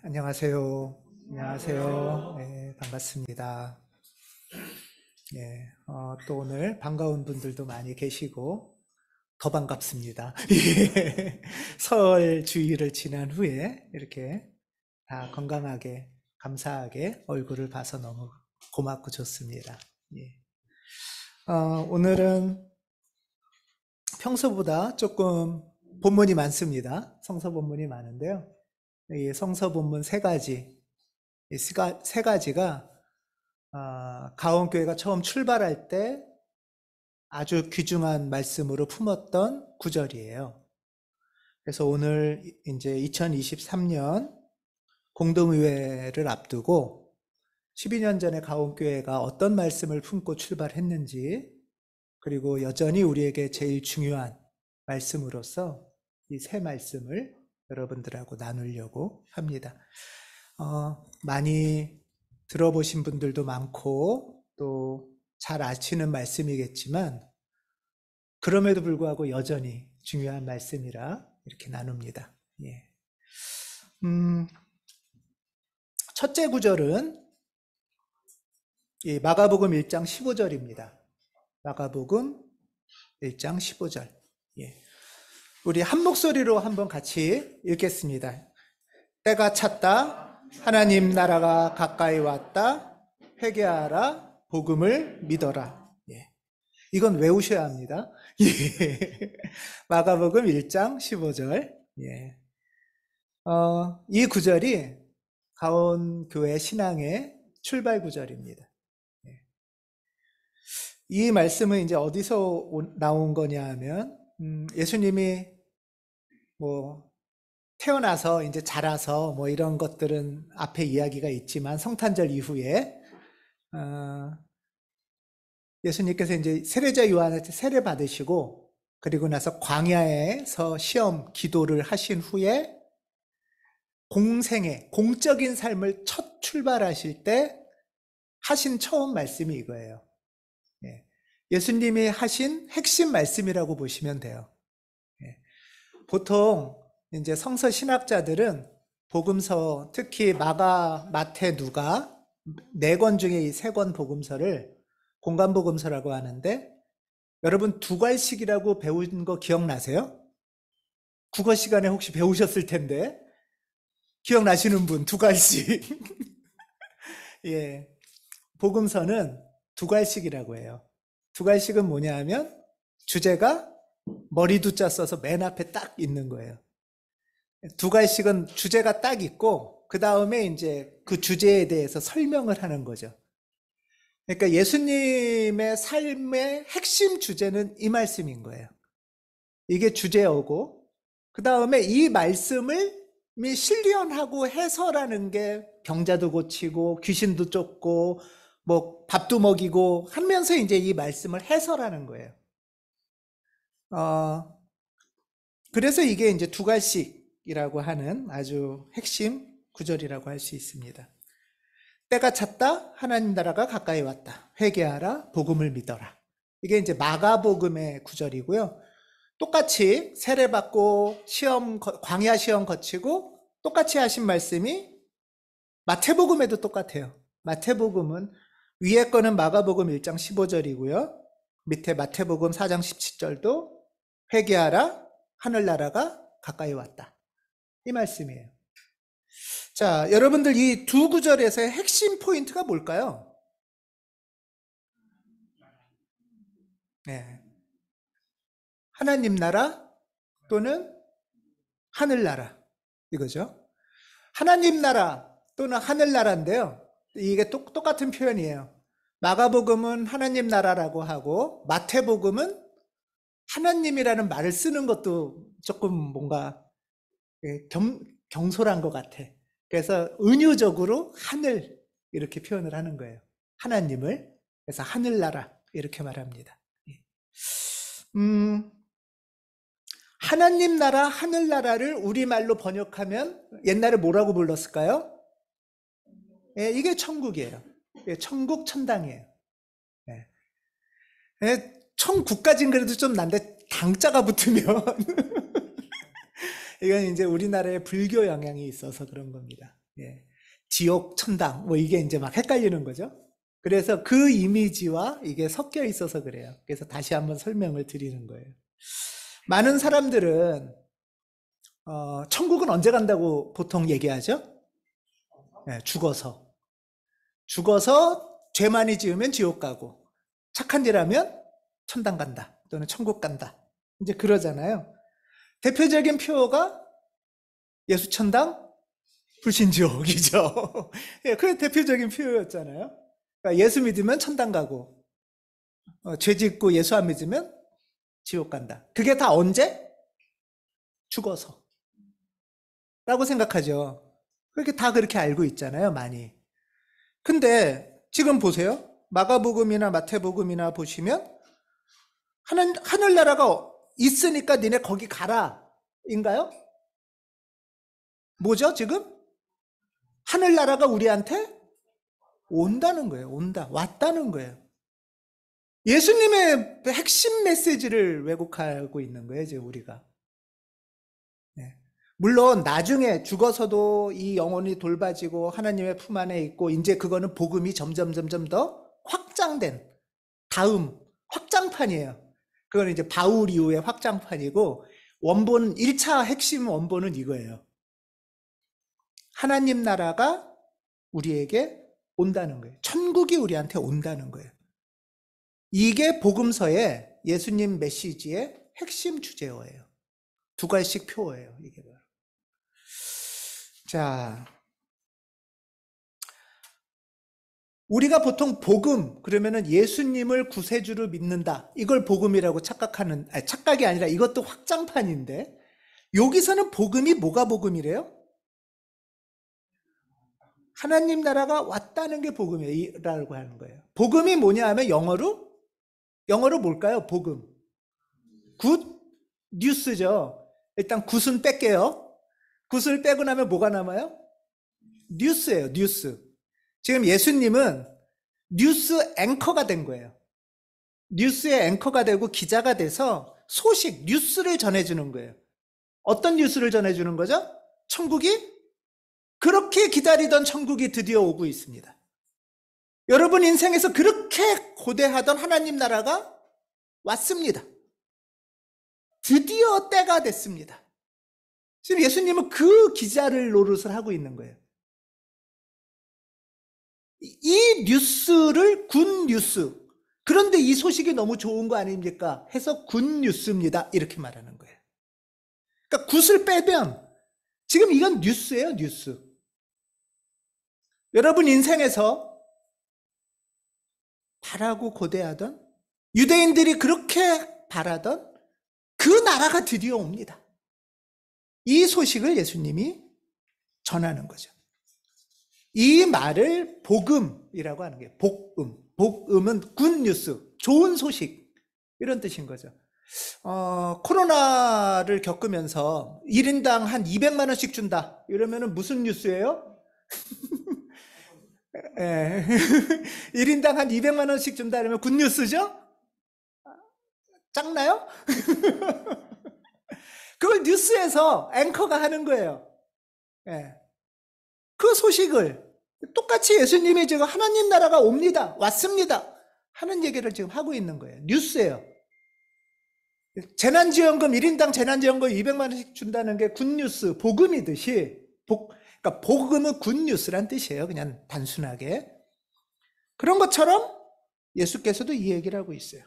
안녕하세요. 안녕하세요. 반갑습니다. 또 오늘 반가운 분들도 많이 계시고, 더 반갑습니다. 설 주일을 지난 후에 이렇게 다 건강하게, 감사하게 얼굴을 봐서 너무 고맙고 좋습니다. 오늘은 평소보다 조금 본문이 많습니다. 성서 본문이 많은데요. 이 성서 본문 세 가지, 세 가지가 가온교회가 처음 출발할 때 아주 귀중한 말씀으로 품었던 구절이에요. 그래서 오늘 이제 2023년 공동의회를 앞두고 12년 전에 가온교회가 어떤 말씀을 품고 출발했는지, 그리고 여전히 우리에게 제일 중요한 말씀으로서 이 세 말씀을 여러분들하고 나누려고 합니다. 많이 들어보신 분들도 많고 또 잘 아시는 말씀이겠지만, 그럼에도 불구하고 여전히 중요한 말씀이라 이렇게 나눕니다. 첫째 구절은 이 마가복음 1장 15절입니다. 마가복음 1장 15절. 우리 한 목소리로 한번 같이 읽겠습니다. 때가 찼다. 하나님 나라가 가까이 왔다. 회개하라. 복음을 믿어라. 이건 외우셔야 합니다. 마가복음 1장 15절. 이 구절이 가온교회 신앙의 출발 구절입니다. 이 말씀은 이제 어디서 나온 거냐 하면, 예수님이 태어나서 이제 자라서 이런 것들은 앞에 이야기가 있지만, 성탄절 이후에 예수님께서 이제 세례자 요한한테 세례 받으시고, 그리고 나서 광야에서 시험 기도를 하신 후에 공적인 삶을 첫 출발하실 때 하신 처음 말씀이 이거예요. 예수님이 하신 핵심 말씀이라고 보시면 돼요. 보통 이제 성서 신학자들은 복음서, 특히 마가, 마태, 누가 4권 중에 이 3권 복음서를 공간복음서라고 하는데, 여러분 두괄식이라고 배운 거 기억나세요? 국어 시간에 혹시 배우셨을 텐데 기억나시는 분? 두괄식. 복음서는 두괄식이라고 해요. 두괄식은 뭐냐 하면 주제가 머리 두자 써서 맨 앞에 딱 있는 거예요. 두괄식은 주제가 딱 있고 그 다음에 이제 그 주제에 대해서 설명을 하는 거죠. 그러니까 예수님의 삶의 핵심 주제는 이 말씀인 거예요. 이게 주제어고, 그 다음에 이 말씀을 실현하고 해설하는 게 병자도 고치고 귀신도 쫓고 밥도 먹이고 하면서 이제 이 말씀을 해설하는 거예요. 그래서 이게 이제 두괄식이라고 하는 아주 핵심 구절이라고 할 수 있습니다. 때가 찼다. 하나님 나라가 가까이 왔다. 회개하라. 복음을 믿어라. 이게 이제 마가복음의 구절이고요. 똑같이 세례받고 광야 시험 거치고 똑같이 하신 말씀이 마태복음에도 똑같아요. 마태복음은 위에 거는 마가복음 1장 15절이고요. 밑에 마태복음 4장 17절도 회개하라. 하늘나라가 가까이 왔다. 이 말씀이에요. 자, 여러분들 이 두 구절에서의 핵심 포인트가 뭘까요? 하나님 나라 또는 하늘나라, 이거죠. 하나님 나라 또는 하늘나라인데요. 이게 똑같은 표현이에요. 마가복음은 하나님 나라라고 하고 마태복음은 하나님이라는 말을 쓰는 것도 조금 뭔가 경솔한 것 같아. 그래서 은유적으로 하늘 이렇게 표현을 하는 거예요. 하나님을. 그래서 하늘나라 이렇게 말합니다. 하나님 나라, 하늘나라를 우리말로 번역하면 옛날에 뭐라고 불렀을까요? 이게 천국이에요. 천국, 천당이에요. 천국까지는 그래도 좀 난데 당자가 붙으면 이건 이제 우리나라에 불교 영향이 있어서 그런 겁니다. 예. 지옥, 천당, 뭐 이게 이제 막 헷갈리는 거죠. 그래서 그 이미지와 이게 섞여 있어서 그래요. 그래서 다시 한번 설명을 드리는 거예요. 많은 사람들은 천국은 언제 간다고 보통 얘기하죠? 네, 죽어서. 죽어서 죄 많이 지으면 지옥 가고 착한 일 하면 천당 간다 또는 천국 간다. 이제 그러잖아요. 대표적인 표어가 예수 천당, 불신 지옥이죠. 예, 그게 대표적인 표어였잖아요. 그러니까 예수 믿으면 천당 가고 죄 짓고 예수 안 믿으면 지옥 간다. 그게 다 언제? 죽어서. 라고 생각하죠. 그렇게 다 그렇게 알고 있잖아요, 많이. 근데 지금 보세요. 마가복음이나 마태복음이나 보시면 하늘나라가 있으니까 니네 거기 가라 인가요? 뭐죠 지금? 하늘나라가 우리한테 온다는 거예요. 온다. 왔다는 거예요. 예수님의 핵심 메시지를 왜곡하고 있는 거예요, 지금 우리가. 네. 물론 나중에 죽어서도 이 영혼이 돌봐지고 하나님의 품 안에 있고 이제 그거는 복음이 점점 더 확장된 다음 확장판이에요. 그건 이제 바울 이후의 확장판이고 원본 1차 핵심 원본은 이거예요. 하나님 나라가 우리에게 온다는 거예요. 천국이 우리한테 온다는 거예요. 이게 복음서의 예수님 메시지의 핵심 주제어예요. 두 갈씩 표어예요. 이게 바로. 자, 우리가 보통 복음 그러면은 예수님을 구세주로 믿는다. 이걸 복음이라고 착각이 아니라 이것도 확장판인데 여기서는 복음이 뭐가 복음이래요? 하나님 나라가 왔다는 게 복음이라고 하는 거예요. 복음이 뭐냐 하면 영어로 뭘까요? 복음. 굿 뉴스죠. 일단 굿은 뺄게요. 굿을 빼고 나면 뭐가 남아요? 뉴스예요. 뉴스. 지금 예수님은 뉴스 앵커가 된 거예요. 뉴스의 앵커가 되고 기자가 돼서 소식, 뉴스를 전해주는 거예요. 어떤 뉴스를 전해주는 거죠? 천국이 그렇게 기다리던 천국이 드디어 오고 있습니다. 여러분 인생에서 그렇게 고대하던 하나님 나라가 왔습니다. 드디어 때가 됐습니다. 지금 예수님은 그 기자를 노릇을 하고 있는 거예요. 이 뉴스를 굿 뉴스. 그런데 이 소식이 너무 좋은 거 아닙니까? 해서 굿 뉴스입니다. 이렇게 말하는 거예요. 그러니까 굿을 빼면 지금 이건 뉴스예요, 뉴스. 여러분 인생에서 바라고 고대하던 유대인들이 그렇게 바라던 그 나라가 드디어 옵니다. 이 소식을 예수님이 전하는 거죠. 이 말을 복음이라고 하는 거예요. 복음. 복음은 굿뉴스, 좋은 소식 이런 뜻인 거죠. 코로나를 겪으면서 1인당 한 200만 원씩 준다. 이러면은 무슨 뉴스예요? 예. 1인당 한 200만 원씩 준다 그러면 굿뉴스죠? 작나요? 그걸 뉴스에서 앵커가 하는 거예요. 예. 그 소식을 똑같이 예수님이 지금 하나님 나라가 옵니다. 왔습니다. 하는 얘기를 지금 하고 있는 거예요. 뉴스예요. 재난지원금 1인당 재난지원금 200만 원씩 준다는 게 굿뉴스, 복음이듯이 그러니까 복음은 굿뉴스란 뜻이에요. 그냥 단순하게. 그런 것처럼 예수께서도 이 얘기를 하고 있어요.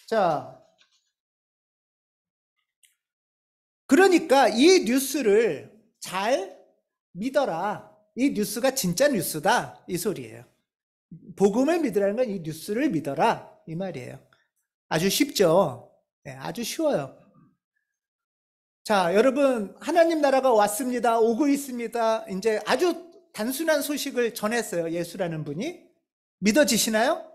자, 그러니까 이 뉴스를 잘 믿어라. 이 뉴스가 진짜 뉴스다. 이 소리예요. 복음을 믿으라는 건 이 뉴스를 믿어라. 이 말이에요. 아주 쉽죠? 네, 아주 쉬워요. 자, 여러분, 하나님 나라가 왔습니다. 오고 있습니다. 이제 아주 단순한 소식을 전했어요. 예수라는 분이. 믿어지시나요?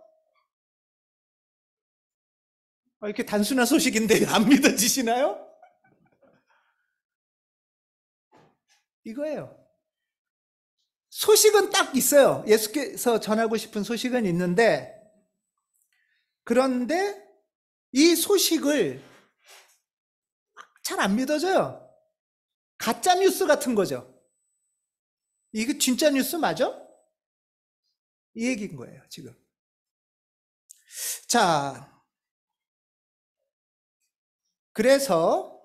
이렇게 단순한 소식인데 안 믿어지시나요? 이거예요. 소식은 딱 있어요. 예수께서 전하고 싶은 소식은 있는데, 그런데 이 소식을 잘 안 믿어져요. 가짜 뉴스 같은 거죠. 이게 진짜 뉴스 맞아? 이 얘기인 거예요, 지금. 자, 그래서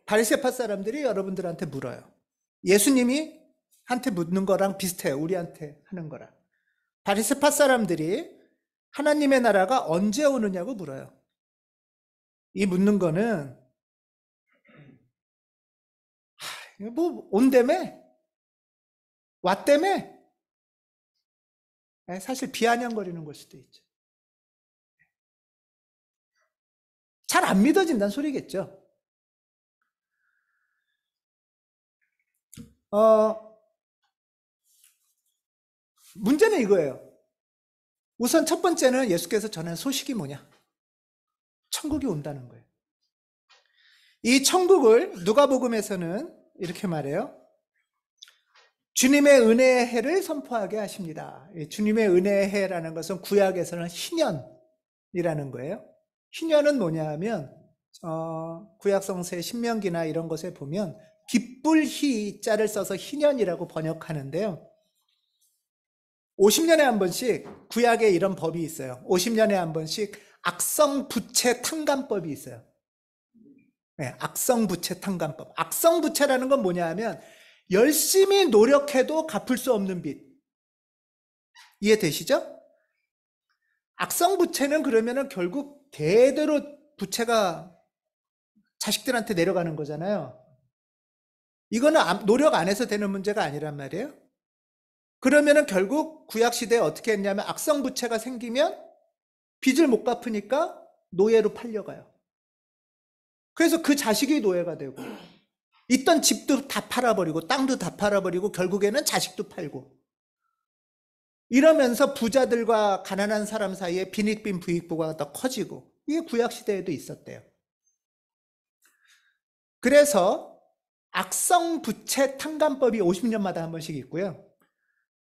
바리새파 사람들이 여러분들한테 물어요. 예수님이 한테 묻는 거랑 비슷해요. 우리한테 하는 거랑. 바리새파 사람들이 하나님의 나라가 언제 오느냐고 물어요. 이 묻는 거는 뭐 온다며? 왔다며? 사실 비아냥거리는 걸 수도 있죠. 잘 안 믿어진다는 소리겠죠. 문제는 이거예요. 우선 첫 번째는 예수께서 전한 소식이 뭐냐? 천국이 온다는 거예요. 이 천국을 누가복음에서는 이렇게 말해요. 주님의 은혜의 해를 선포하게 하십니다. 주님의 은혜의 해라는 것은 구약에서는 희년이라는 거예요. 희년은 뭐냐 하면 구약 성서의 신명기나 이런 것에 보면 기쁠 희자를 써서 희년이라고 번역하는데요. 50년에 한 번씩 구약에 이런 법이 있어요. 50년에 한 번씩 악성부채 탕감법이 있어요. 네, 악성부채 탕감법. 악성부채라는 건 뭐냐 하면 열심히 노력해도 갚을 수 없는 빚. 이해되시죠? 악성부채는 그러면은 결국 대대로 부채가 자식들한테 내려가는 거잖아요. 이거는 노력 안 해서 되는 문제가 아니란 말이에요. 그러면은 결국 구약시대에 어떻게 했냐면 악성부채가 생기면 빚을 못 갚으니까 노예로 팔려가요. 그래서 그 자식이 노예가 되고 있던 집도 다 팔아버리고 땅도 다 팔아버리고 결국에는 자식도 팔고 이러면서 부자들과 가난한 사람 사이에 빈익빈 부익부가 더 커지고 이게 구약시대에도 있었대요. 그래서 악성부채 탕감법이 50년마다 한 번씩 있고요.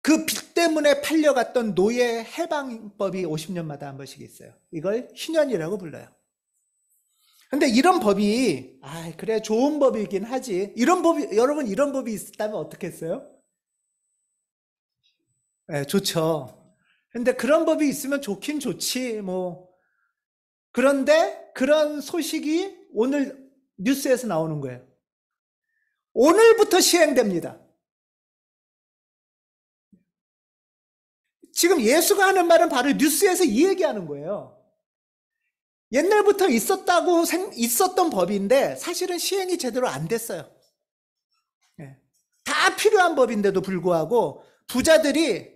그 빚 때문에 팔려갔던 노예 해방법이 50년마다 한 번씩 있어요. 이걸 희년이라고 불러요. 근데 이런 법이 그래 좋은 법이긴 하지. 이런 법이 여러분 이런 법이 있었다면 어떻게 했어요? 네, 좋죠. 근데 그런 법이 있으면 좋긴 좋지 뭐. 그런데 그런 소식이 오늘 뉴스에서 나오는 거예요. 오늘부터 시행됩니다. 지금 예수가 하는 말은 바로 뉴스에서 이 얘기하는 거예요. 옛날부터 있었던 법인데 사실은 시행이 제대로 안 됐어요. 다 필요한 법인데도 불구하고 부자들이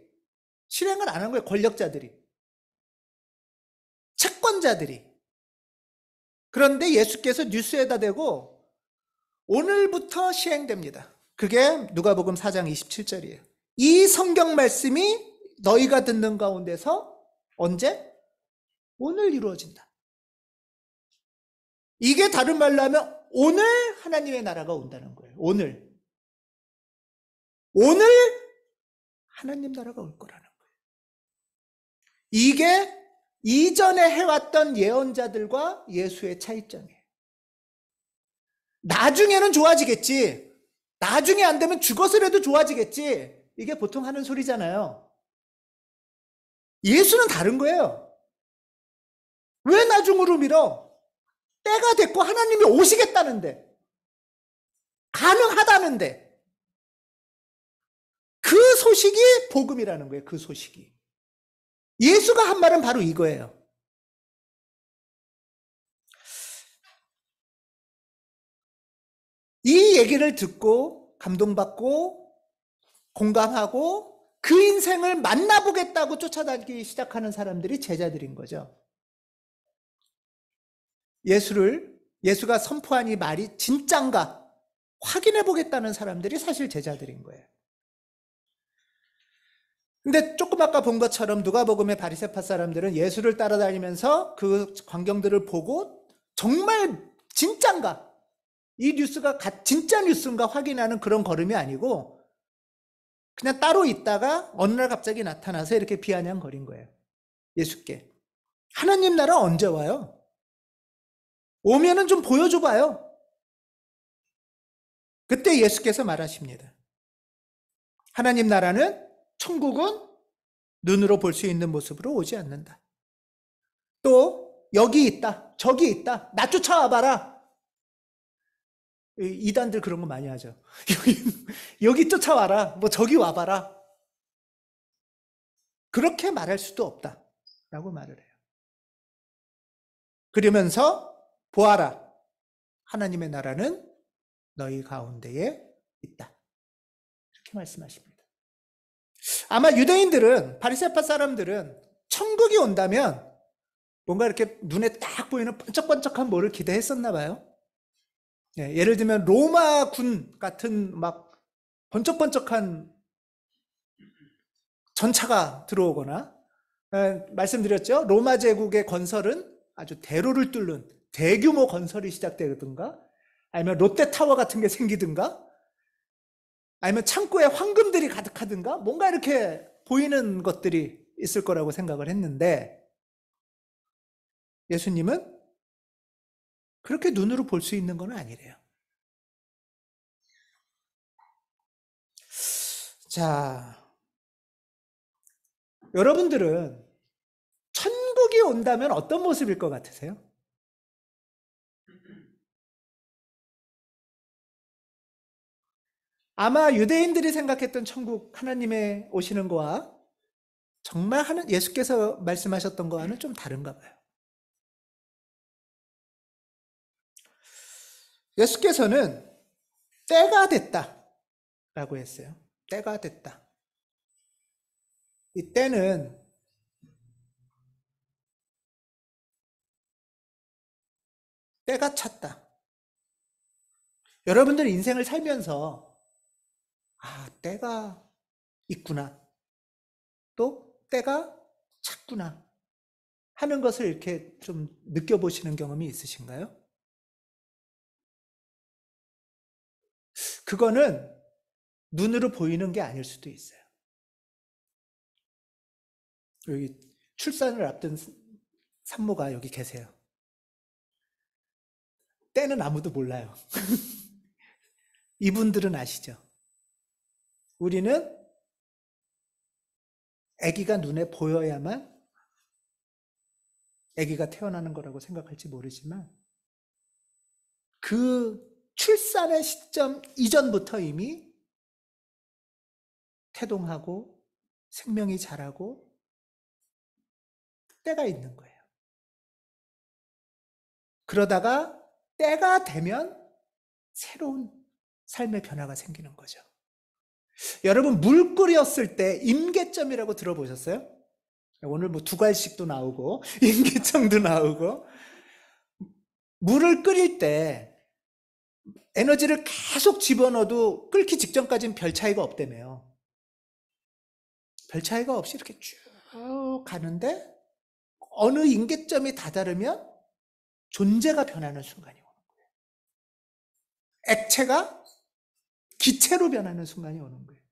실행을 안 한 거예요. 권력자들이. 채권자들이. 그런데 예수께서 뉴스에다 대고 오늘부터 시행됩니다. 그게 누가복음 4장 27절이에요. 이 성경 말씀이 너희가 듣는 가운데서 언제? 오늘 이루어진다. 이게 다른 말로 하면 오늘 하나님의 나라가 온다는 거예요. 오늘 하나님 나라가 올 거라는 거예요. 이게 이전에 해왔던 예언자들과 예수의 차이점이에요. 나중에는 좋아지겠지. 나중에 안 되면 죽어서라도 좋아지겠지. 이게 보통 하는 소리잖아요. 예수는 다른 거예요. 왜 나중으로 미뤄? 때가 됐고 하나님이 오시겠다는데, 가능하다는데, 그 소식이 복음이라는 거예요. 그 소식이. 예수가 한 말은 바로 이거예요. 이 얘기를 듣고 감동받고 공감하고 그 인생을 만나보겠다고 쫓아다니기 시작하는 사람들이 제자들인 거죠. 예수가 선포한 이 말이 진짠가 확인해 보겠다는 사람들이 사실 제자들인 거예요. 근데 조금 아까 본 것처럼 누가복음의 바리새파 사람들은 예수를 따라다니면서 그 광경들을 보고 정말 진짠가 이 뉴스가 진짜 뉴스인가 확인하는 그런 걸음이 아니고 그냥 따로 있다가 어느 날 갑자기 나타나서 이렇게 비아냥거린 거예요. 예수께. 하나님 나라 언제 와요? 오면은 좀 보여줘 봐요. 그때 예수께서 말하십니다. 하나님 나라는, 천국은 눈으로 볼 수 있는 모습으로 오지 않는다. 또 여기 있다, 저기 있다, 나 쫓아와 봐라. 이단들 그런 거 많이 하죠. 여기 쫓아와라, 뭐 저기 와봐라. 그렇게 말할 수도 없다 라고 말을 해요. 그러면서 보아라, 하나님의 나라는 너희 가운데에 있다, 이렇게 말씀하십니다. 아마 유대인들은, 바리새파 사람들은 천국이 온다면 뭔가 이렇게 눈에 딱 보이는 번쩍번쩍한 뭐를 기대했었나 봐요. 예를 들면 로마 군 같은 막 번쩍번쩍한 전차가 들어오거나, 말씀드렸죠. 로마 제국의 건설은 아주 대로를 뚫는 대규모 건설이 시작되든가, 아니면 롯데타워 같은 게 생기든가, 아니면 창고에 황금들이 가득하든가, 뭔가 이렇게 보이는 것들이 있을 거라고 생각을 했는데, 예수님은 그렇게 눈으로 볼 수 있는 건 아니래요. 자, 여러분들은 천국이 온다면 어떤 모습일 것 같으세요? 아마 유대인들이 생각했던 천국, 하나님의 오시는 거와 정말 예수께서 말씀하셨던 거와는 좀 다른가 봐요. 예수께서는 때가 됐다 라고 했어요. 때가 됐다. 이 때는 때가 찼다. 여러분들 인생을 살면서 때가 있구나, 또 때가 찼구나 하는 것을 이렇게 좀 느껴보시는 경험이 있으신가요? 그거는 눈으로 보이는 게 아닐 수도 있어요. 여기 출산을 앞둔 산모가 여기 계세요. 때는 아무도 몰라요. 이분들은 아시죠? 우리는 아기가 눈에 보여야만 아기가 태어나는 거라고 생각할지 모르지만, 그 출산의 시점 이전부터 이미 태동하고 생명이 자라고 때가 있는 거예요. 그러다가 때가 되면 새로운 삶의 변화가 생기는 거죠. 여러분, 물 끓였을 때 임계점이라고 들어보셨어요? 오늘 뭐 두갈식도 나오고 임계점도 나오고, 물을 끓일 때 에너지를 계속 집어넣어도 끓기 직전까지는 별 차이가 없다며요. 별 차이가 없이 이렇게 쭉 가는데 어느 임계점이 다다르면 존재가 변하는 순간이 오는 거예요. 액체가 기체로 변하는 순간이 오는 거예요.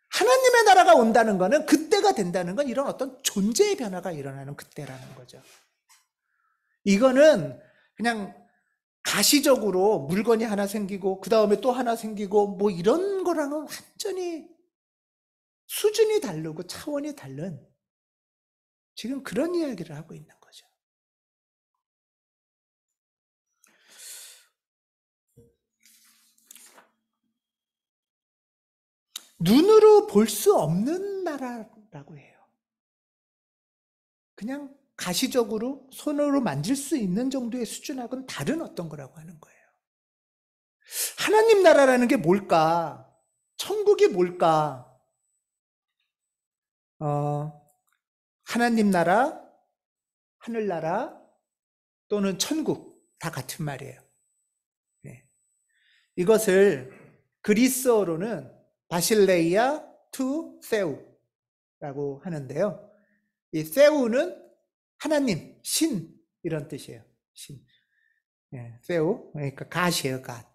하나님의 나라가 온다는 거는, 그때가 된다는 건 이런 어떤 존재의 변화가 일어나는 그때라는 거죠. 이거는 그냥 가시적으로 물건이 하나 생기고 그 다음에 또 하나 생기고 뭐 이런 거랑은 완전히 수준이 다르고 차원이 다른, 지금 그런 이야기를 하고 있는 거죠. 눈으로 볼 수 없는 나라라고 해요. 그냥 가시적으로 손으로 만질 수 있는 정도의 수준하고는 다른 어떤 거라고 하는 거예요. 하나님 나라라는 게 뭘까? 천국이 뭘까? 하나님 나라, 하늘나라 또는 천국 다 같은 말이에요. 이것을 그리스어로는 바실레이아 투 세우라고 하는데요. 이 세우는 하나님, 신 이런 뜻이에요. 신. 세우, 그러니까 갓이에요, 갓.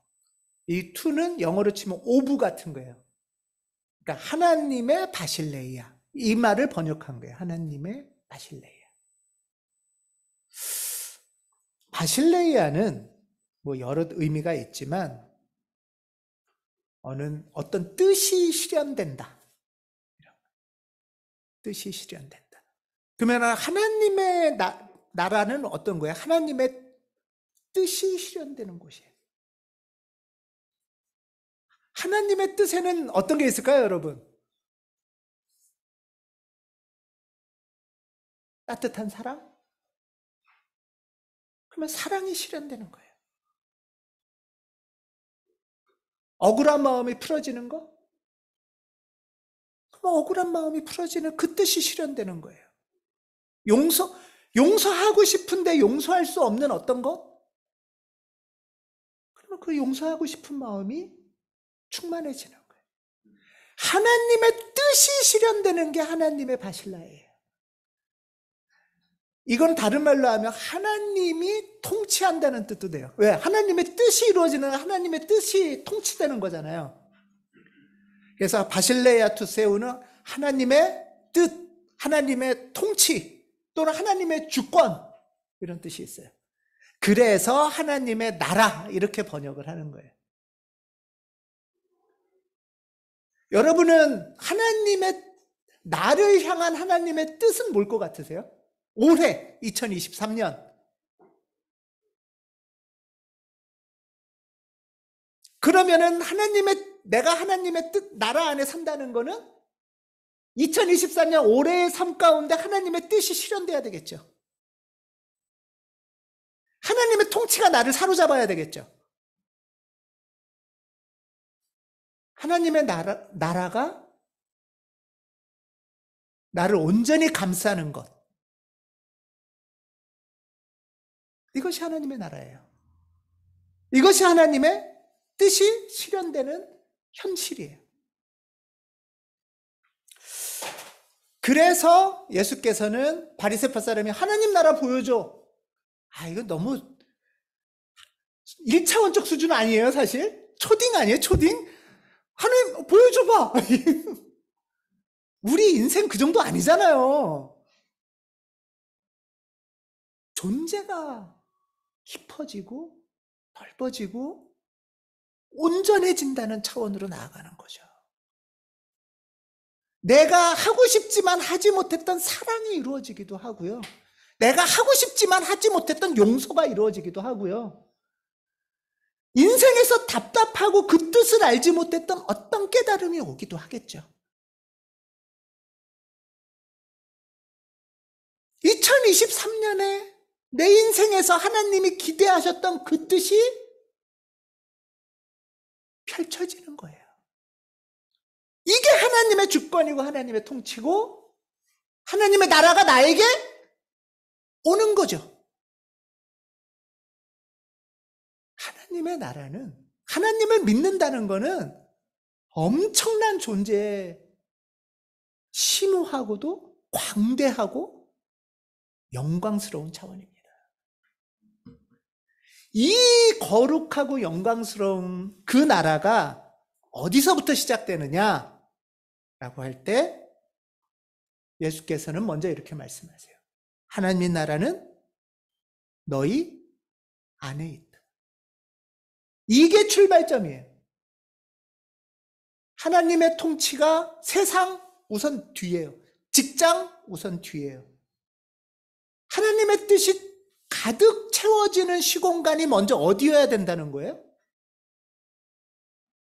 이 투는 영어로 치면 오브 같은 거예요. 그러니까 하나님의 바실레이아, 이 말을 번역한 거예요. 하나님의 바실레이아. 바실레이아는 뭐 여러 의미가 있지만 어떤 뜻이 실현된다. 뜻이 실현된다. 그러면 하나님의 나라는 어떤 거예요? 하나님의 뜻이 실현되는 곳이에요. 하나님의 뜻에는 어떤 게 있을까요, 여러분? 따뜻한 사랑? 그러면 사랑이 실현되는 거예요. 억울한 마음이 풀어지는 거? 그럼 억울한 마음이 풀어지는 그 뜻이 실현되는 거예요. 용서하고 싶은데 용서할 수 없는 어떤 것? 그러면 그 용서하고 싶은 마음이 충만해지는 거예요. 하나님의 뜻이 실현되는 게 하나님의 바실라예요. 이건 다른 말로 하면 하나님이 통치한다는 뜻도 돼요. 왜? 하나님의 뜻이 이루어지는, 하나님의 뜻이 통치되는 거잖아요. 그래서 바실레아 투세우는 하나님의 뜻, 하나님의 통치 또는 하나님의 주권, 이런 뜻이 있어요. 그래서 하나님의 나라, 이렇게 번역을 하는 거예요. 여러분은 나를 향한 하나님의 뜻은 뭘 것 같으세요? 올해 2023년 그러면은 내가 하나님의 뜻, 나라 안에 산다는 거는 2024년 올해의 삶 가운데 하나님의 뜻이 실현돼야 되겠죠. 하나님의 통치가 나를 사로잡아야 되겠죠. 하나님의 나라가 나를 온전히 감싸는 것, 이것이 하나님의 나라예요. 이것이 하나님의 뜻이 실현되는 현실이에요. 그래서 예수께서는 바리새파 사람이 하나님 나라 보여줘. 이건 너무 1차원적 수준 아니에요, 사실? 초딩 아니에요, 초딩? 하나님 보여줘봐. 우리 인생 그 정도 아니잖아요. 존재가 깊어지고 넓어지고 온전해진다는 차원으로 나아가는 거죠. 내가 하고 싶지만 하지 못했던 사랑이 이루어지기도 하고요. 내가 하고 싶지만 하지 못했던 용서가 이루어지기도 하고요. 인생에서 답답하고 그 뜻을 알지 못했던 어떤 깨달음이 오기도 하겠죠. 2023년에 내 인생에서 하나님이 기대하셨던 그 뜻이 펼쳐지는 거예요. 이게 하나님의 주권이고 하나님의 통치고 하나님의 나라가 나에게 오는 거죠. 하나님의 나라는, 하나님을 믿는다는 거는 엄청난 존재에 심오하고도 광대하고 영광스러운 차원입니다. 이 거룩하고 영광스러운 그 나라가 어디서부터 시작되느냐 라고 할 때 예수께서는 먼저 이렇게 말씀하세요. 하나님의 나라는 너희 안에 있다. 이게 출발점이에요. 하나님의 통치가 세상 우선 뒤에요. 직장 우선 뒤에요. 하나님의 뜻이 가득 채워지는 시공간이 먼저 어디여야 된다는 거예요?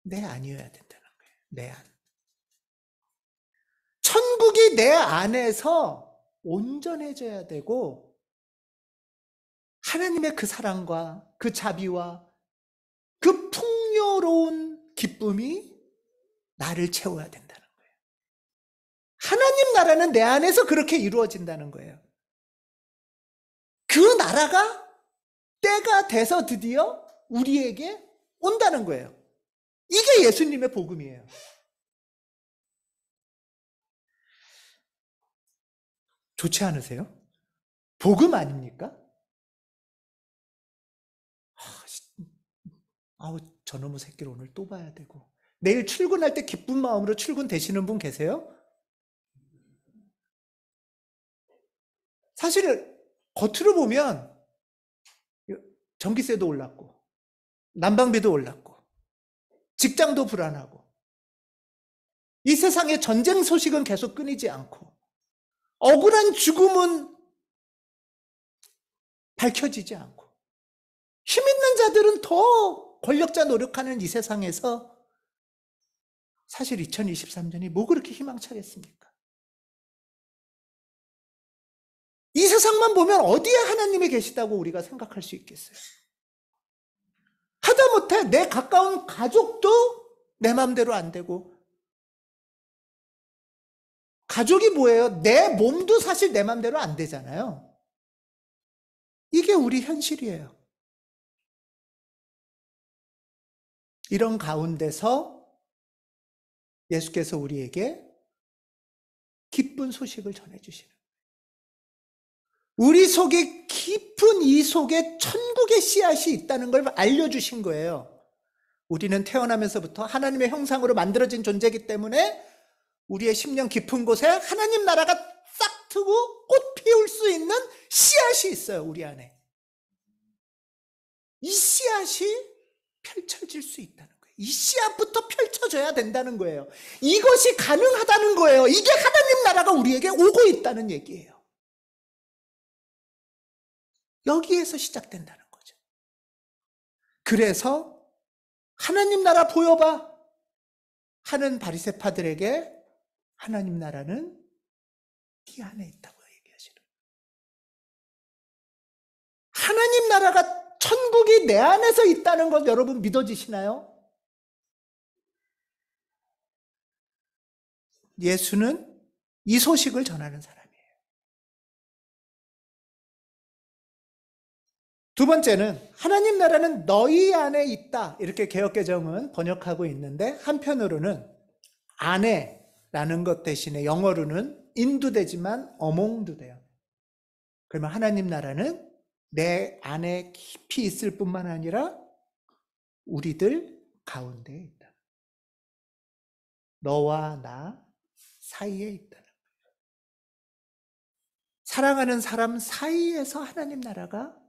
내 안이어야 된다는 거예요. 내 안. 천국이 내 안에서 온전해져야 되고 하나님의 그 사랑과 그 자비와 그 풍요로운 기쁨이 나를 채워야 된다는 거예요. 하나님 나라는 내 안에서 그렇게 이루어진다는 거예요. 그 나라가 때가 돼서 드디어 우리에게 온다는 거예요. 이게 예수님의 복음이에요. 좋지 않으세요? 복음 아닙니까? 저놈의 새끼를 오늘 또 봐야 되고 내일 출근할 때 기쁜 마음으로 출근되시는 분 계세요? 사실 겉으로 보면 전기세도 올랐고 난방비도 올랐고 직장도 불안하고 이 세상에 전쟁 소식은 계속 끊이지 않고 억울한 죽음은 밝혀지지 않고 힘 있는 자들은 더 권력자 노력하는 이 세상에서 사실 2023년이 뭐 그렇게 희망차겠습니까? 이 세상만 보면 어디에 하나님이 계시다고 우리가 생각할 수 있겠어요? 하다못해 내 가까운 가족도 내 마음대로 안 되고, 가족이 뭐예요? 내 몸도 사실 내 마음대로 안 되잖아요. 이게 우리 현실이에요. 이런 가운데서 예수께서 우리에게 기쁜 소식을 전해주시는 거예요. 우리 속에 깊은 이 속에 천국의 씨앗이 있다는 걸 알려주신 거예요. 우리는 태어나면서부터 하나님의 형상으로 만들어진 존재이기 때문에 우리의 심령 깊은 곳에 하나님 나라가 싹 트고 꽃 피울 수 있는 씨앗이 있어요. 우리 안에. 이 씨앗이 펼쳐질 수 있다는 거예요. 이 씨앗부터 펼쳐져야 된다는 거예요. 이것이 가능하다는 거예요. 이게 하나님 나라가 우리에게 오고 있다는 얘기예요. 여기에서 시작된다는 거죠. 그래서 하나님 나라 보여봐 하는 바리새파들에게 하나님 나라는 이 안에 있다고 얘기하시는 거예요. 하나님 나라가, 천국이 내 안에서 있다는 것 여러분 믿어지시나요? 예수는 이 소식을 전하는 사람이에요. 두 번째는 하나님 나라는 너희 안에 있다, 이렇게 개역개정은 번역하고 있는데, 한편으로는 안에라는 것 대신에 영어로는 in도 되지만 among도 돼요. 그러면 하나님 나라는 내 안에 깊이 있을 뿐만 아니라 우리들 가운데에 있다. 너와 나 사이에 있다는 거예요. 사랑하는 사람 사이에서 하나님 나라가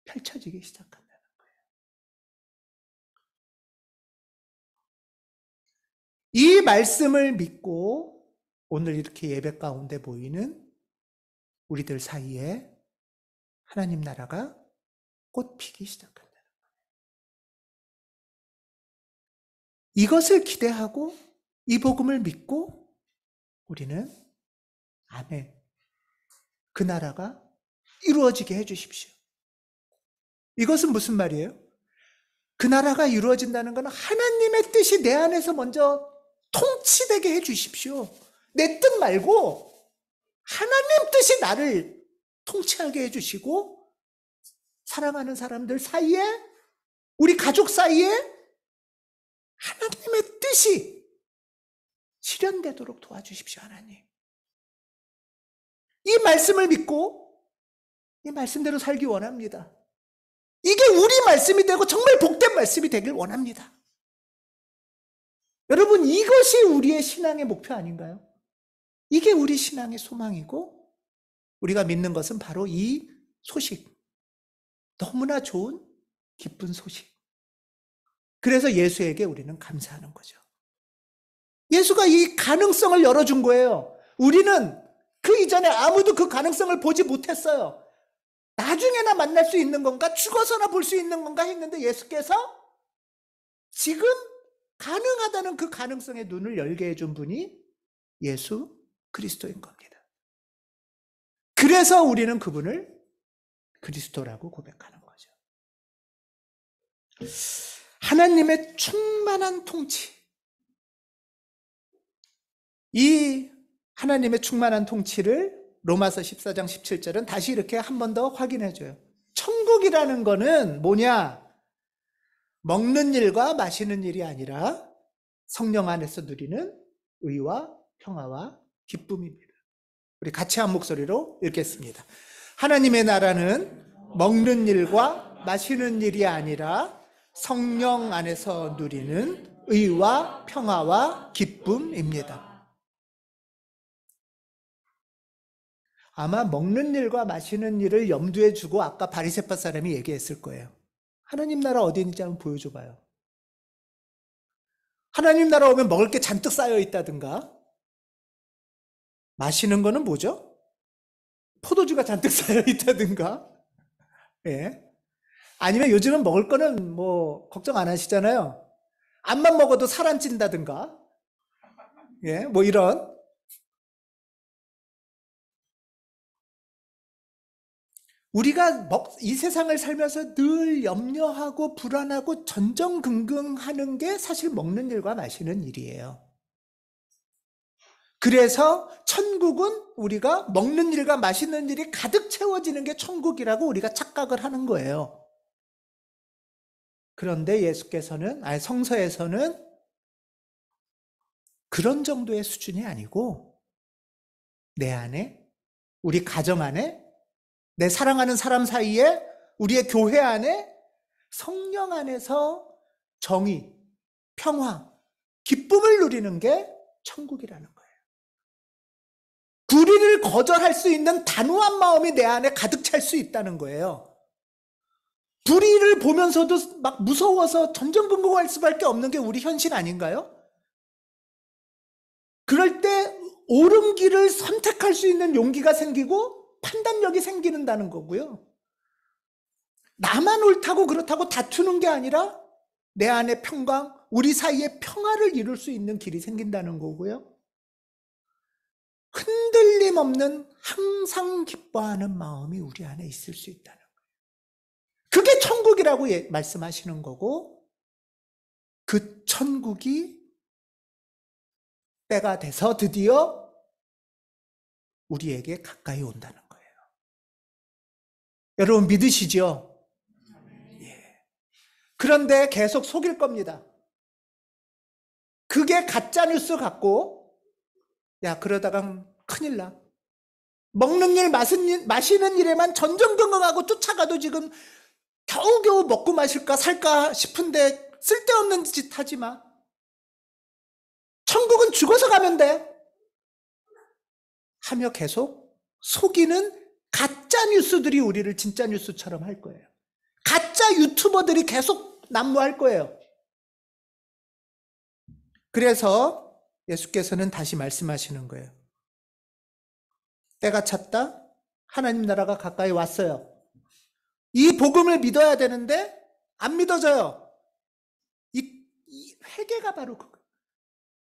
펼쳐지기 시작한다는 거예요. 이 말씀을 믿고 오늘 이렇게 예배 가운데 보이는 우리들 사이에 하나님 나라가 꽃 피기 시작한다는 거예요. 이것을 기대하고 이 복음을 믿고 우리는 아멘, 그 나라가 이루어지게 해주십시오. 이것은 무슨 말이에요? 그 나라가 이루어진다는 것은 하나님의 뜻이 내 안에서 먼저 통치되게 해주십시오. 내 뜻 말고 하나님 뜻이 나를 통치하게 해주시고, 사랑하는 사람들 사이에, 우리 가족 사이에 하나님의 뜻이 실현되도록 도와주십시오. 하나님, 이 말씀을 믿고 이 말씀대로 살기 원합니다. 이게 우리 말씀이 되고 정말 복된 말씀이 되길 원합니다. 여러분, 이것이 우리의 신앙의 목표 아닌가요? 이게 우리 신앙의 소망이고, 우리가 믿는 것은 바로 이 소식, 너무나 좋은 기쁜 소식. 그래서 예수에게 우리는 감사하는 거죠. 예수가 이 가능성을 열어준 거예요. 우리는 그 이전에 아무도 그 가능성을 보지 못했어요. 나중에나 만날 수 있는 건가, 죽어서나 볼 수 있는 건가 했는데, 예수께서 지금 가능하다는 그 가능성의 눈을 열게 해준 분이 예수 그리스도인 겁니다. 그래서 우리는 그분을 그리스도라고 고백하는 거죠. 하나님의 충만한 통치, 이 하나님의 충만한 통치를 로마서 14장 17절은 다시 이렇게 한 번 더 확인해줘요. 천국이라는 거는 뭐냐? 먹는 일과 마시는 일이 아니라 성령 안에서 누리는 의와 평화와 기쁨입니다. 우리 같이 한 목소리로 읽겠습니다. 하나님의 나라는 먹는 일과 마시는 일이 아니라 성령 안에서 누리는 의와 평화와 기쁨입니다. 아마 먹는 일과 마시는 일을 염두에 두고 아까 바리새파 사람이 얘기했을 거예요. 하나님 나라 어디 있는지 한번 보여줘봐요. 하나님 나라 오면 먹을 게 잔뜩 쌓여 있다든가, 마시는 거는 뭐죠? 포도주가 잔뜩 쌓여 있다든가, 예. 아니면 요즘은 먹을 거는 뭐 걱정 안 하시잖아요. 암만 먹어도 살 안 찐다든가, 예, 뭐 이런. 우리가 이 세상을 살면서 늘 염려하고 불안하고 전전긍긍하는 게 사실 먹는 일과 마시는 일이에요. 그래서 천국은 우리가 먹는 일과 마시는 일이 가득 채워지는 게 천국이라고 우리가 착각을 하는 거예요. 그런데 성서에서는 그런 정도의 수준이 아니고 내 안에, 우리 가정 안에, 내 사랑하는 사람 사이에, 우리의 교회 안에, 성령 안에서 정의, 평화, 기쁨을 누리는 게 천국이라는 거예요. 불의를 거절할 수 있는 단호한 마음이 내 안에 가득 찰 수 있다는 거예요. 불의를 보면서도 막 무서워서 전전긍긍할 수밖에 없는 게 우리 현실 아닌가요? 그럴 때 옳은 길을 선택할 수 있는 용기가 생기고 판단력이 생기는다는 거고요. 나만 옳다고 그렇다고 다투는 게 아니라 내 안에 평강, 우리 사이에 평화를 이룰 수 있는 길이 생긴다는 거고요. 흔들림 없는 항상 기뻐하는 마음이 우리 안에 있을 수 있다는 거예요. 그게 천국이라고 말씀하시는 거고, 그 천국이 때가 돼서 드디어 우리에게 가까이 온다는 거예요. 여러분 믿으시죠? 예. 그런데 계속 속일 겁니다. 그게 가짜뉴스 같고, 야, 그러다가 큰일 나. 먹는 일, 마시는 일에만 전전긍긍하고 쫓아가도 지금 겨우겨우 먹고 마실까 살까 싶은데 쓸데없는 짓 하지 마. 천국은 죽어서 가면 돼. 하며 계속 속이는 가짜 뉴스들이 우리를 진짜 뉴스처럼 할 거예요. 가짜 유튜버들이 계속 난무할 거예요. 그래서 예수께서는 다시 말씀하시는 거예요. 때가 찼다. 하나님 나라가 가까이 왔어요. 이 복음을 믿어야 되는데 안 믿어져요. 이 회개가 바로 그거예요.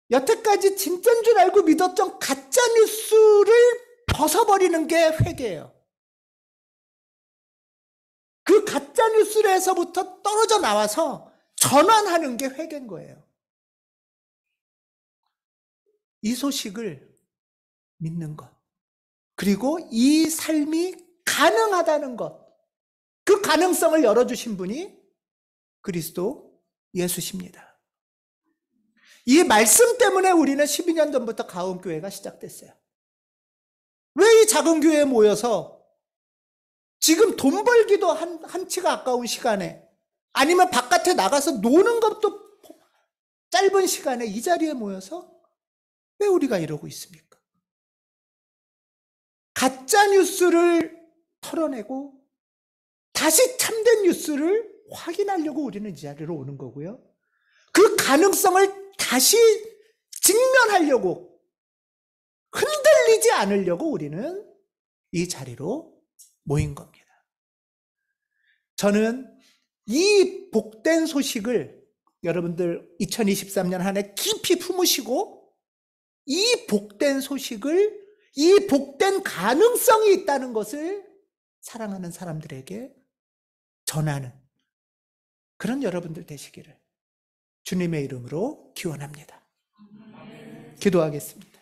여태까지 진짜인 줄 알고 믿었던 가짜 뉴스를 벗어버리는 게 회개예요. 그 가짜 뉴스에서부터 떨어져 나와서 전환하는 게 회개인 거예요. 이 소식을 믿는 것, 그리고 이 삶이 가능하다는 것, 그 가능성을 열어주신 분이 그리스도 예수십니다. 이 말씀 때문에 우리는 12년 전부터 가온교회가 시작됐어요. 왜 이 작은 교회에 모여서 지금 돈 벌기도 한치가 아까운 시간에, 아니면 바깥에 나가서 노는 것도 짧은 시간에 이 자리에 모여서 왜 우리가 이러고 있습니까? 가짜 뉴스를 털어내고 다시 참된 뉴스를 확인하려고 우리는 이 자리로 오는 거고요. 그 가능성을 다시 직면하려고, 흔들리지 않으려고 우리는 이 자리로 모인 겁니다. 저는 이 복된 소식을 여러분들 2023년 한 해 깊이 품으시고, 이 복된 소식을, 이 복된 가능성이 있다는 것을 사랑하는 사람들에게 전하는 그런 여러분들 되시기를 주님의 이름으로 기원합니다. 기도하겠습니다.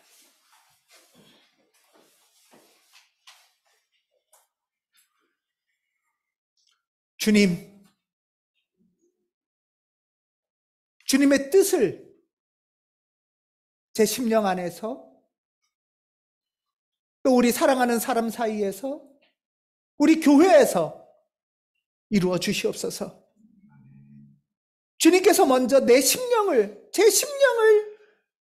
주님, 주님의 뜻을 제 심령 안에서, 또 우리 사랑하는 사람 사이에서, 우리 교회에서 이루어 주시옵소서. 주님께서 먼저 제 심령을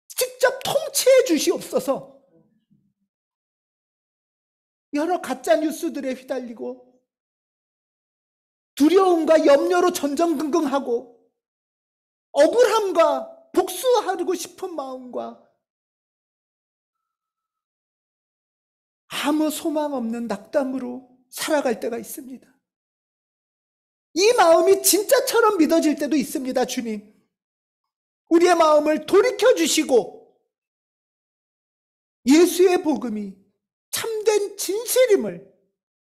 직접 통치해 주시옵소서. 여러 가짜 뉴스들에 휘달리고 두려움과 염려로 전전긍긍하고 억울함과 복수하고 싶은 마음과 아무 소망 없는 낙담으로 살아갈 때가 있습니다. 이 마음이 진짜처럼 믿어질 때도 있습니다. 주님, 우리의 마음을 돌이켜주시고 예수의 복음이 참된 진실임을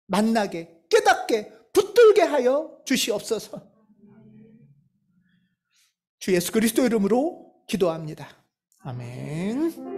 만나게, 깨닫게, 붙들게 하여 주시옵소서. 주 예수 그리스도 이름으로 기도합니다. 아멘.